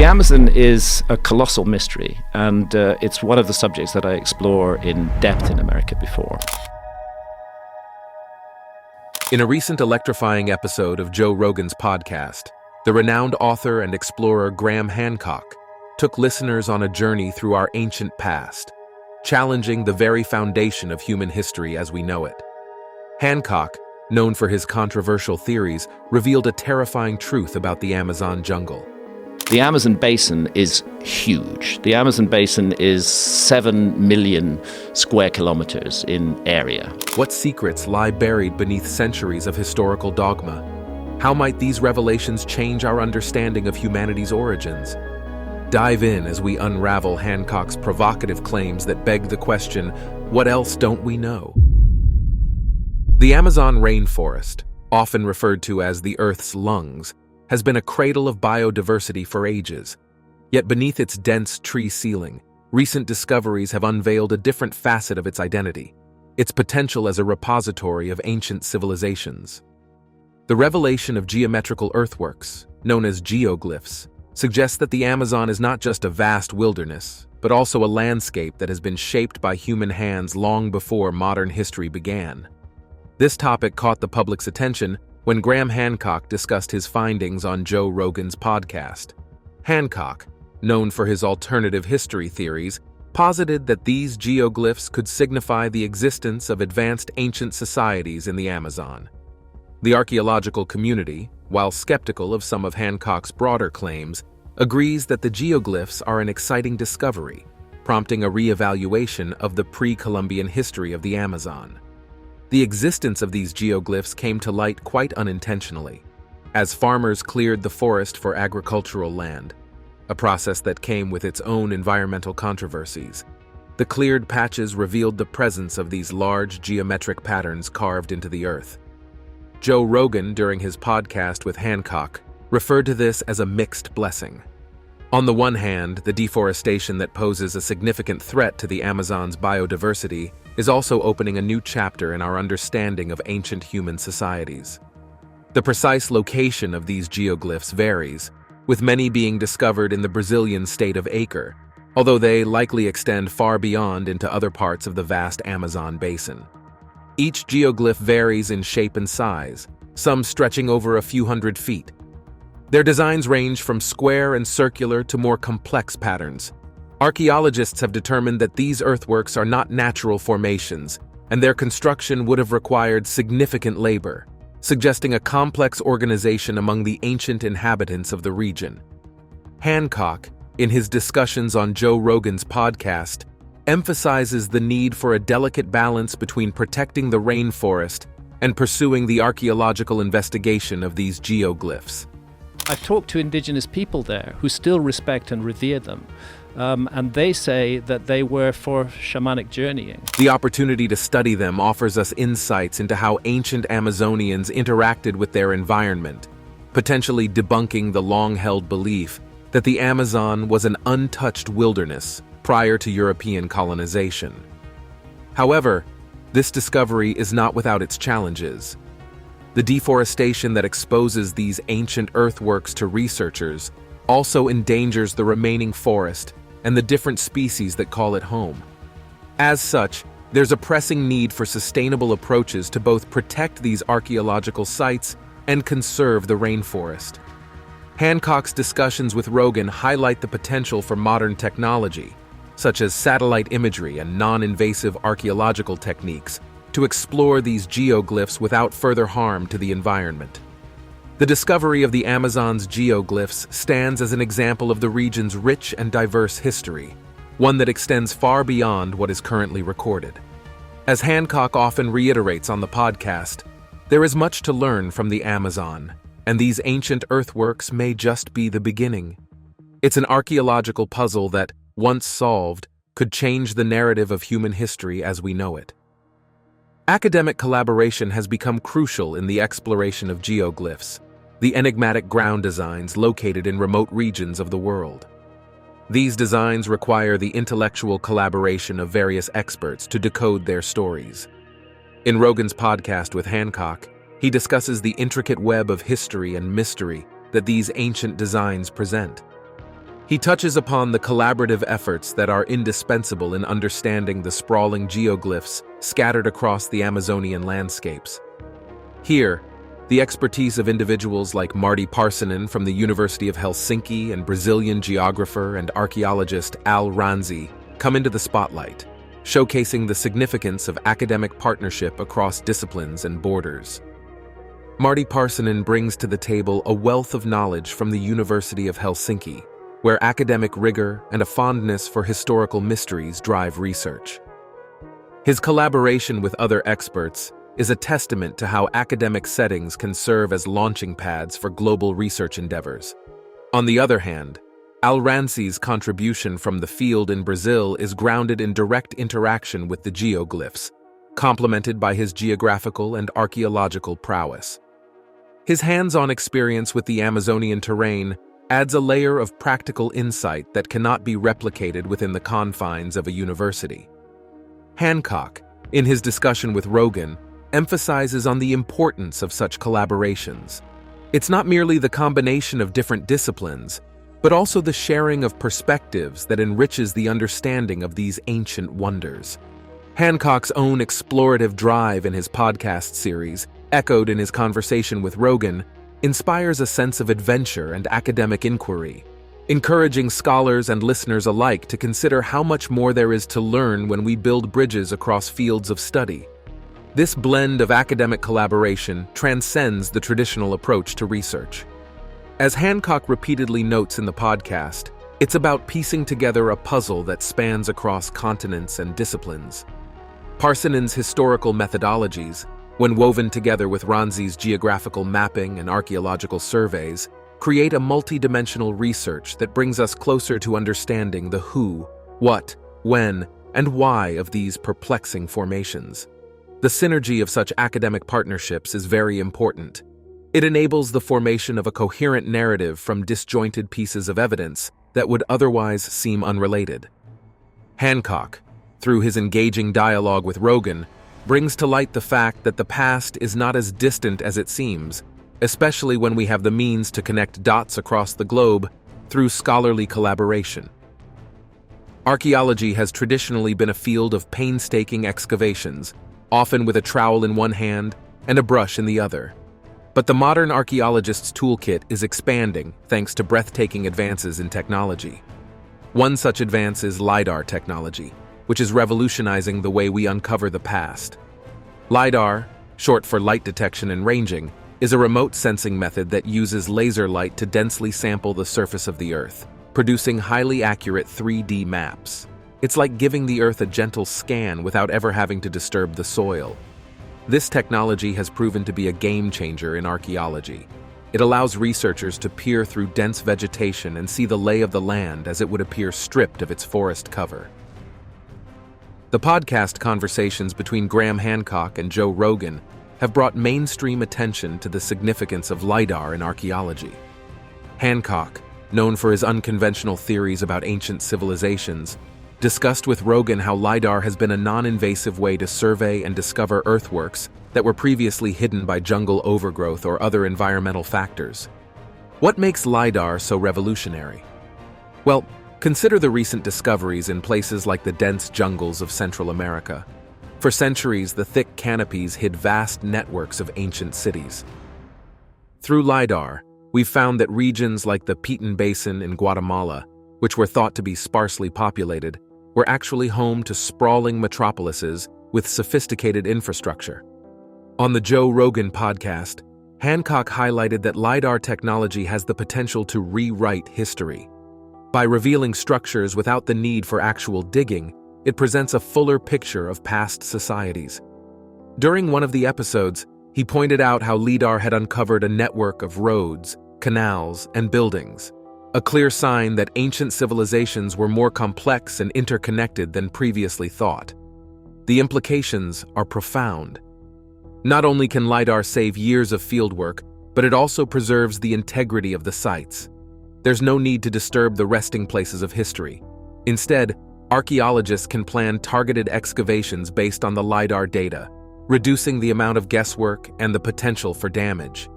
Amazon is a colossal mystery, and it's one of the subjects that I explore in depth in America before. In a recent electrifying episode of Joe Rogan's podcast, the renowned author and explorer Graham Hancock took listeners on a journey through our ancient past, challenging the very foundation of human history as we know it. Hancock, known for his controversial theories, revealed a terrifying truth about the Amazon jungle. The Amazon basin is huge. The Amazon basin is 7 million square kilometers in area. What secrets lie buried beneath centuries of historical dogma? How might these revelations change our understanding of humanity's origins? Dive in as we unravel Hancock's provocative claims that beg the question, what else don't we know? The Amazon rainforest, often referred to as the Earth's lungs, has been a cradle of biodiversity for ages. Yet beneath its dense tree ceiling, recent discoveries have unveiled a different facet of its identity, its potential as a repository of ancient civilizations. The revelation of geometrical earthworks, known as geoglyphs, suggests that the Amazon is not just a vast wilderness, but also a landscape that has been shaped by human hands long before modern history began. This topic caught the public's attention when Graham Hancock discussed his findings on Joe Rogan's podcast. Hancock, known for his alternative history theories, posited that these geoglyphs could signify the existence of advanced ancient societies in the Amazon. The archaeological community, while skeptical of some of Hancock's broader claims, agrees that the geoglyphs are an exciting discovery, prompting a re-evaluation of the pre-Columbian history of the Amazon. The existence of these geoglyphs came to light quite unintentionally, as farmers cleared the forest for agricultural land, a process that came with its own environmental controversies. The cleared patches revealed the presence of these large geometric patterns carved into the earth. Joe Rogan, during his podcast with Hancock, referred to this as a mixed blessing. On the one hand, the deforestation that poses a significant threat to the Amazon's biodiversity is also opening a new chapter in our understanding of ancient human societies. The precise location of these geoglyphs varies, with many being discovered in the Brazilian state of Acre, although they likely extend far beyond into other parts of the vast Amazon basin. Each geoglyph varies in shape and size, some stretching over a few hundred feet. Their designs range from square and circular to more complex patterns. Archaeologists have determined that these earthworks are not natural formations, and their construction would have required significant labor, suggesting a complex organization among the ancient inhabitants of the region. Hancock, in his discussions on Joe Rogan's podcast, emphasizes the need for a delicate balance between protecting the rainforest and pursuing the archaeological investigation of these geoglyphs. I've talked to indigenous people there who still respect and revere them. And they say that they were for shamanic journeying. The opportunity to study them offers us insights into how ancient Amazonians interacted with their environment, potentially debunking the long-held belief that the Amazon was an untouched wilderness prior to European colonization. However, this discovery is not without its challenges. The deforestation that exposes these ancient earthworks to researchers also endangers the remaining forest and the different species that call it home. As such, there's a pressing need for sustainable approaches to both protect these archaeological sites and conserve the rainforest. Hancock's discussions with Rogan highlight the potential for modern technology, such as satellite imagery and non-invasive archaeological techniques, to explore these geoglyphs without further harm to the environment. The discovery of the Amazon's geoglyphs stands as an example of the region's rich and diverse history, one that extends far beyond what is currently recorded. As Hancock often reiterates on the podcast, there is much to learn from the Amazon, and these ancient earthworks may just be the beginning. It's an archaeological puzzle that, once solved, could change the narrative of human history as we know it. Academic collaboration has become crucial in the exploration of geoglyphs, the enigmatic ground designs located in remote regions of the world. These designs require the intellectual collaboration of various experts to decode their stories. In Rogan's podcast with Hancock, he discusses the intricate web of history and mystery that these ancient designs present. He touches upon the collaborative efforts that are indispensable in understanding the sprawling geoglyphs scattered across the Amazonian landscapes. Here, the expertise of individuals like Marty Parsonen from the University of Helsinki and Brazilian geographer and archaeologist Al Ranzi come into the spotlight, showcasing the significance of academic partnership across disciplines and borders. Marty Parsonen brings to the table a wealth of knowledge from the University of Helsinki, where academic rigor and a fondness for historical mysteries drive research. His collaboration with other experts is a testament to how academic settings can serve as launching pads for global research endeavors. On the other hand, Al Ranzi's contribution from the field in Brazil is grounded in direct interaction with the geoglyphs, complemented by his geographical and archaeological prowess. His hands-on experience with the Amazonian terrain adds a layer of practical insight that cannot be replicated within the confines of a university. Hancock, in his discussion with Rogan, emphasizes on the importance of such collaborations. It's not merely the combination of different disciplines, but also the sharing of perspectives that enriches the understanding of these ancient wonders. Hancock's own explorative drive in his podcast series, echoed in his conversation with Rogan, inspires a sense of adventure and academic inquiry, encouraging scholars and listeners alike to consider how much more there is to learn when we build bridges across fields of study. This blend of academic collaboration transcends the traditional approach to research. As Hancock repeatedly notes in the podcast, it's about piecing together a puzzle that spans across continents and disciplines. Parsonen's historical methodologies, when woven together with Ranzi's geographical mapping and archaeological surveys, create a multidimensional research that brings us closer to understanding the who, what, when, and why of these perplexing formations. The synergy of such academic partnerships is very important. It enables the formation of a coherent narrative from disjointed pieces of evidence that would otherwise seem unrelated. Hancock, through his engaging dialogue with Rogan, brings to light the fact that the past is not as distant as it seems, especially when we have the means to connect dots across the globe through scholarly collaboration. Archaeology has traditionally been a field of painstaking excavations, often with a trowel in one hand and a brush in the other. But the modern archaeologist's toolkit is expanding thanks to breathtaking advances in technology. One such advance is LiDAR technology, which is revolutionizing the way we uncover the past. LiDAR, short for light detection and ranging, is a remote sensing method that uses laser light to densely sample the surface of the Earth, producing highly accurate 3D maps. It's like giving the Earth a gentle scan without ever having to disturb the soil. This technology has proven to be a game changer in archaeology. It allows researchers to peer through dense vegetation and see the lay of the land as it would appear stripped of its forest cover. The podcast conversations between Graham Hancock and Joe Rogan have brought mainstream attention to the significance of LiDAR in archaeology. Hancock, known for his unconventional theories about ancient civilizations, discussed with Rogan how LiDAR has been a non-invasive way to survey and discover earthworks that were previously hidden by jungle overgrowth or other environmental factors. What makes LiDAR so revolutionary? Well, consider the recent discoveries in places like the dense jungles of Central America. For centuries, the thick canopies hid vast networks of ancient cities. Through LiDAR, we've found that regions like the Piton Basin in Guatemala, which were thought to be sparsely populated, were actually home to sprawling metropolises with sophisticated infrastructure. On the Joe Rogan podcast, Hancock highlighted that LiDAR technology has the potential to rewrite history. By revealing structures without the need for actual digging, it presents a fuller picture of past societies. During one of the episodes, he pointed out how LiDAR had uncovered a network of roads, canals, and buildings, a clear sign that ancient civilizations were more complex and interconnected than previously thought. The implications are profound. Not only can LiDAR save years of fieldwork, but it also preserves the integrity of the sites. There's no need to disturb the resting places of history. Instead, archaeologists can plan targeted excavations based on the LiDAR data, reducing the amount of guesswork and the potential for damage.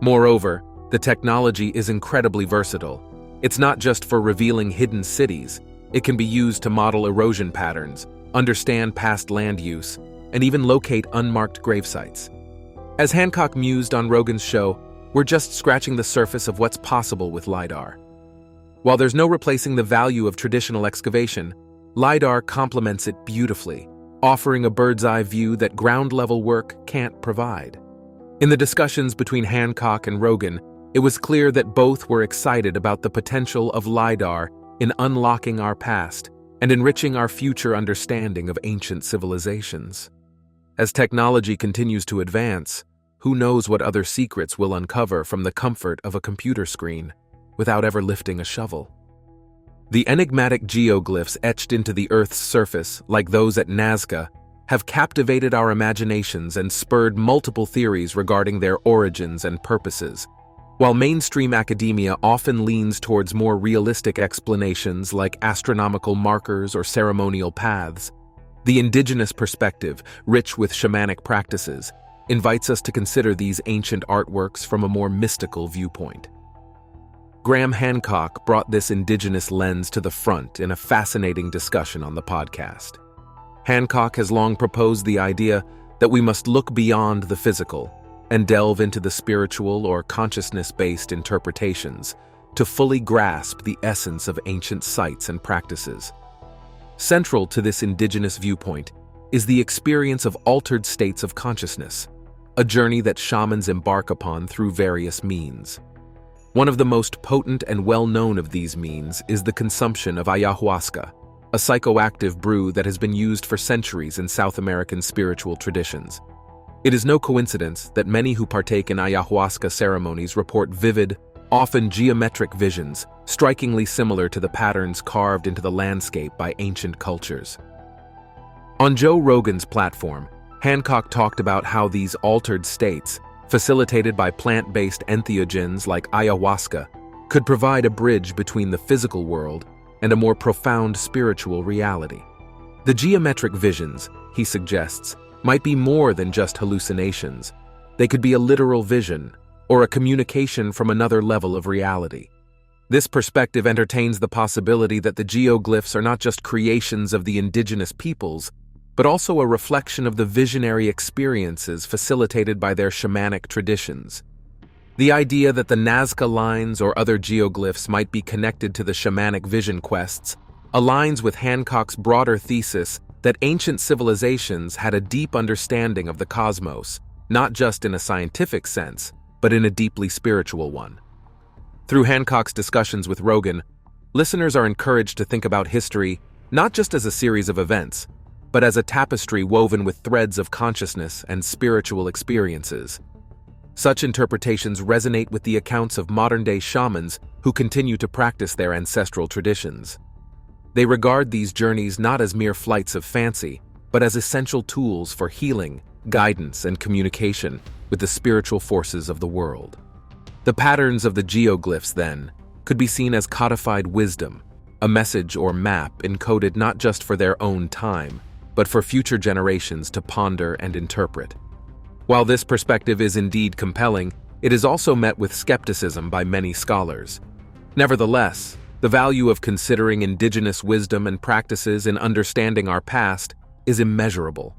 Moreover, the technology is incredibly versatile. It's not just for revealing hidden cities. It can be used to model erosion patterns, understand past land use, and even locate unmarked gravesites. As Hancock mused on Rogan's show, we're just scratching the surface of what's possible with LiDAR. While there's no replacing the value of traditional excavation, LiDAR complements it beautifully, offering a bird's-eye view that ground-level work can't provide. In the discussions between Hancock and Rogan, it was clear that both were excited about the potential of LiDAR in unlocking our past and enriching our future understanding of ancient civilizations. As technology continues to advance, who knows what other secrets we'll uncover from the comfort of a computer screen without ever lifting a shovel. The enigmatic geoglyphs etched into the Earth's surface, like those at Nazca, have captivated our imaginations and spurred multiple theories regarding their origins and purposes. While mainstream academia often leans towards more realistic explanations like astronomical markers or ceremonial paths, the indigenous perspective, rich with shamanic practices, invites us to consider these ancient artworks from a more mystical viewpoint. Graham Hancock brought this indigenous lens to the front in a fascinating discussion on the podcast. Hancock has long proposed the idea that we must look beyond the physical and delve into the spiritual or consciousness-based interpretations to fully grasp the essence of ancient sites and practices. Central to this indigenous viewpoint is the experience of altered states of consciousness, a journey that shamans embark upon through various means. One of the most potent and well-known of these means is the consumption of ayahuasca, a psychoactive brew that has been used for centuries in South American spiritual traditions. It is no coincidence that many who partake in ayahuasca ceremonies report vivid, often geometric visions, strikingly similar to the patterns carved into the landscape by ancient cultures. On Joe Rogan's platform, Hancock talked about how these altered states, facilitated by plant-based entheogens like ayahuasca, could provide a bridge between the physical world and a more profound spiritual reality. The geometric visions, he suggests, might be more than just hallucinations. They could be a literal vision, or a communication from another level of reality. This perspective entertains the possibility that the geoglyphs are not just creations of the indigenous peoples, but also a reflection of the visionary experiences facilitated by their shamanic traditions. The idea that the Nazca lines or other geoglyphs might be connected to the shamanic vision quests aligns with Hancock's broader thesis that ancient civilizations had a deep understanding of the cosmos, not just in a scientific sense, but in a deeply spiritual one. Through Hancock's discussions with Rogan, listeners are encouraged to think about history not just as a series of events, but as a tapestry woven with threads of consciousness and spiritual experiences. Such interpretations resonate with the accounts of modern-day shamans who continue to practice their ancestral traditions. They regard these journeys not as mere flights of fancy, but as essential tools for healing, guidance, and communication with the spiritual forces of the world. The patterns of the geoglyphs, then, could be seen as codified wisdom, a message or map encoded not just for their own time, but for future generations to ponder and interpret. While this perspective is indeed compelling, it is also met with skepticism by many scholars. Nevertheless, the value of considering indigenous wisdom and practices in understanding our past is immeasurable.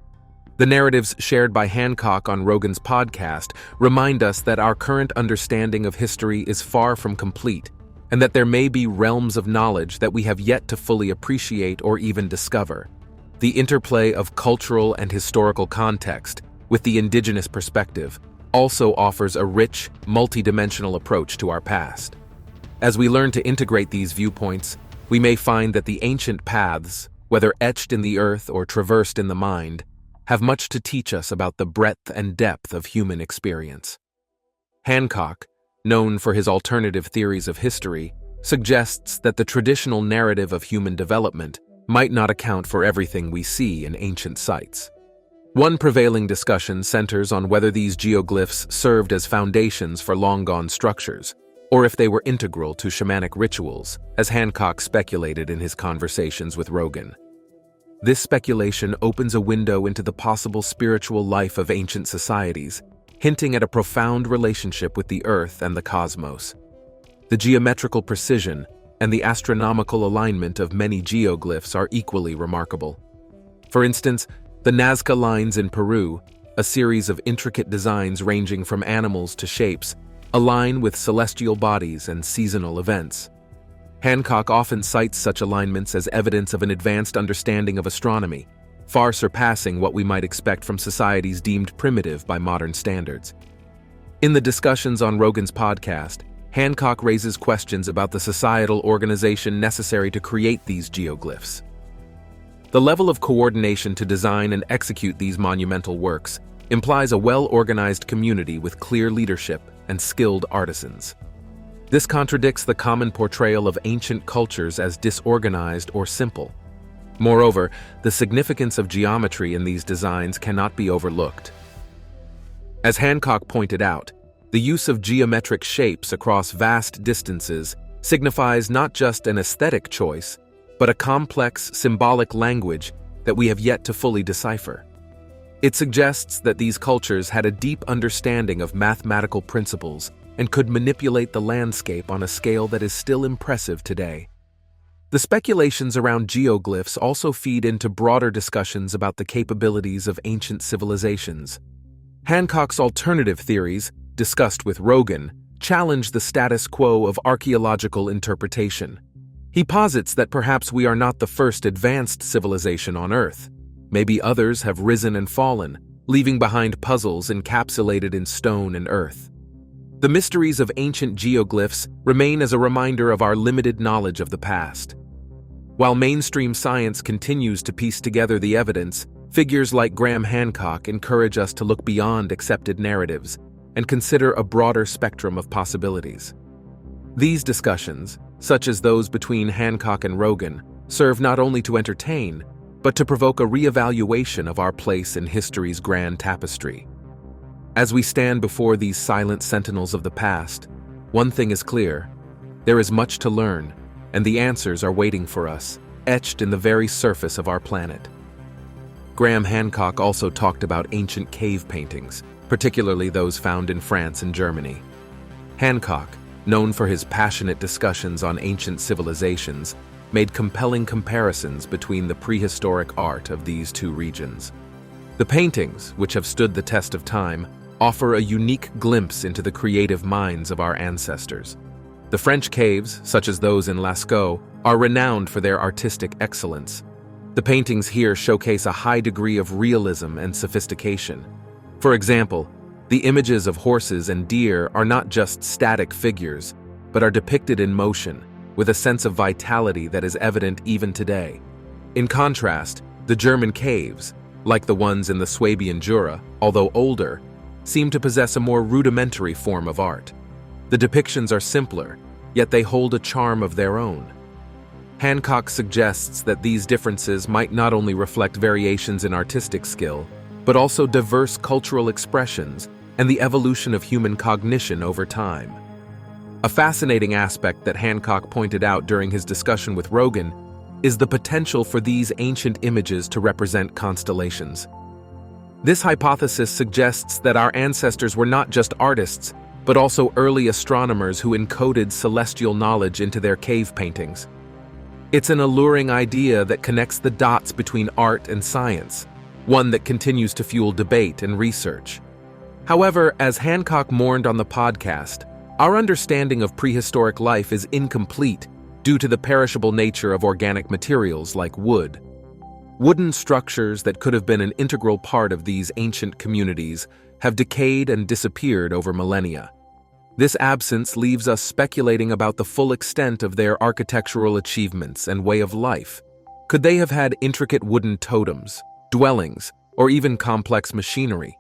The narratives shared by Hancock on Rogan's podcast remind us that our current understanding of history is far from complete, and that there may be realms of knowledge that we have yet to fully appreciate or even discover. The interplay of cultural and historical context with the indigenous perspective also offers a rich, multidimensional approach to our past. As we learn to integrate these viewpoints, we may find that the ancient paths, whether etched in the earth or traversed in the mind, have much to teach us about the breadth and depth of human experience. Hancock, known for his alternative theories of history, suggests that the traditional narrative of human development might not account for everything we see in ancient sites. One prevailing discussion centers on whether these geoglyphs served as foundations for long-gone structures, or if they were integral to shamanic rituals, as Hancock speculated in his conversations with Rogan. This speculation opens a window into the possible spiritual life of ancient societies, hinting at a profound relationship with the earth and the cosmos. The geometrical precision and the astronomical alignment of many geoglyphs are equally remarkable. For instance, the Nazca lines in Peru, a series of intricate designs ranging from animals to shapes, align with celestial bodies and seasonal events. Hancock often cites such alignments as evidence of an advanced understanding of astronomy, far surpassing what we might expect from societies deemed primitive by modern standards. In the discussions on Rogan's podcast, Hancock raises questions about the societal organization necessary to create these geoglyphs. The level of coordination to design and execute these monumental works implies a well-organized community with clear leadership and skilled artisans. This contradicts the common portrayal of ancient cultures as disorganized or simple. Moreover, the significance of geometry in these designs cannot be overlooked. As Hancock pointed out, the use of geometric shapes across vast distances signifies not just an aesthetic choice, but a complex, symbolic language that we have yet to fully decipher. It suggests that these cultures had a deep understanding of mathematical principles and could manipulate the landscape on a scale that is still impressive today. The speculations around geoglyphs also feed into broader discussions about the capabilities of ancient civilizations. Hancock's alternative theories, discussed with Rogan, challenge the status quo of archaeological interpretation. He posits that perhaps we are not the first advanced civilization on Earth. Maybe others have risen and fallen, leaving behind puzzles encapsulated in stone and earth. The mysteries of ancient geoglyphs remain as a reminder of our limited knowledge of the past. While mainstream science continues to piece together the evidence, figures like Graham Hancock encourage us to look beyond accepted narratives and consider a broader spectrum of possibilities. These discussions, such as those between Hancock and Rogan, serve not only to entertain, but to provoke a reevaluation of our place in history's grand tapestry. As we stand before these silent sentinels of the past, one thing is clear: there is much to learn, and the answers are waiting for us, etched in the very surface of our planet. Graham Hancock also talked about ancient cave paintings, particularly those found in France and Germany. Hancock, known for his passionate discussions on ancient civilizations, made compelling comparisons between the prehistoric art of these two regions. The paintings, which have stood the test of time, offer a unique glimpse into the creative minds of our ancestors. The French caves, such as those in Lascaux, are renowned for their artistic excellence. The paintings here showcase a high degree of realism and sophistication. For example, the images of horses and deer are not just static figures, but are depicted in motion, with a sense of vitality that is evident even today. In contrast, the German caves, like the ones in the Swabian Jura, although older, seem to possess a more rudimentary form of art. The depictions are simpler, yet they hold a charm of their own. Hancock suggests that these differences might not only reflect variations in artistic skill, but also diverse cultural expressions and the evolution of human cognition over time. A fascinating aspect that Hancock pointed out during his discussion with Rogan is the potential for these ancient images to represent constellations. This hypothesis suggests that our ancestors were not just artists, but also early astronomers who encoded celestial knowledge into their cave paintings. It's an alluring idea that connects the dots between art and science, one that continues to fuel debate and research. However, as Hancock mourned on the podcast, our understanding of prehistoric life is incomplete due to the perishable nature of organic materials like wood. Wooden structures that could have been an integral part of these ancient communities have decayed and disappeared over millennia. This absence leaves us speculating about the full extent of their architectural achievements and way of life. Could they have had intricate wooden totems, dwellings, or even complex machinery?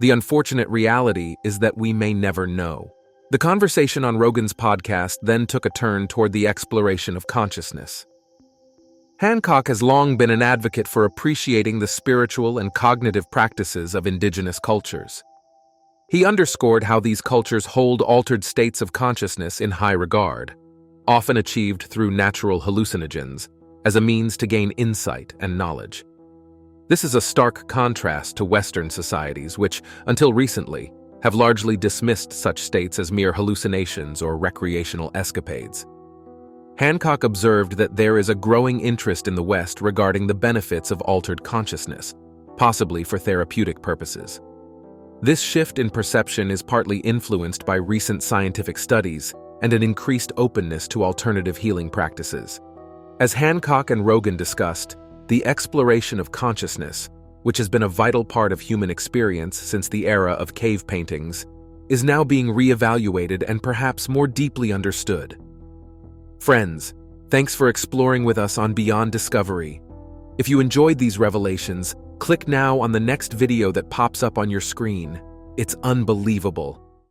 The unfortunate reality is that we may never know. The conversation on Rogan's podcast then took a turn toward the exploration of consciousness. Hancock has long been an advocate for appreciating the spiritual and cognitive practices of indigenous cultures. He underscored how these cultures hold altered states of consciousness in high regard, often achieved through natural hallucinogens, as a means to gain insight and knowledge. This is a stark contrast to Western societies which, until recently, have largely dismissed such states as mere hallucinations or recreational escapades. Hancock observed that there is a growing interest in the West regarding the benefits of altered consciousness, possibly for therapeutic purposes. This shift in perception is partly influenced by recent scientific studies and an increased openness to alternative healing practices. As Hancock and Rogan discussed, the exploration of consciousness, which has been a vital part of human experience since the era of cave paintings, is now being reevaluated and perhaps more deeply understood. Friends, thanks for exploring with us on Beyond Discovery. If you enjoyed these revelations, click now on the next video that pops up on your screen. It's unbelievable.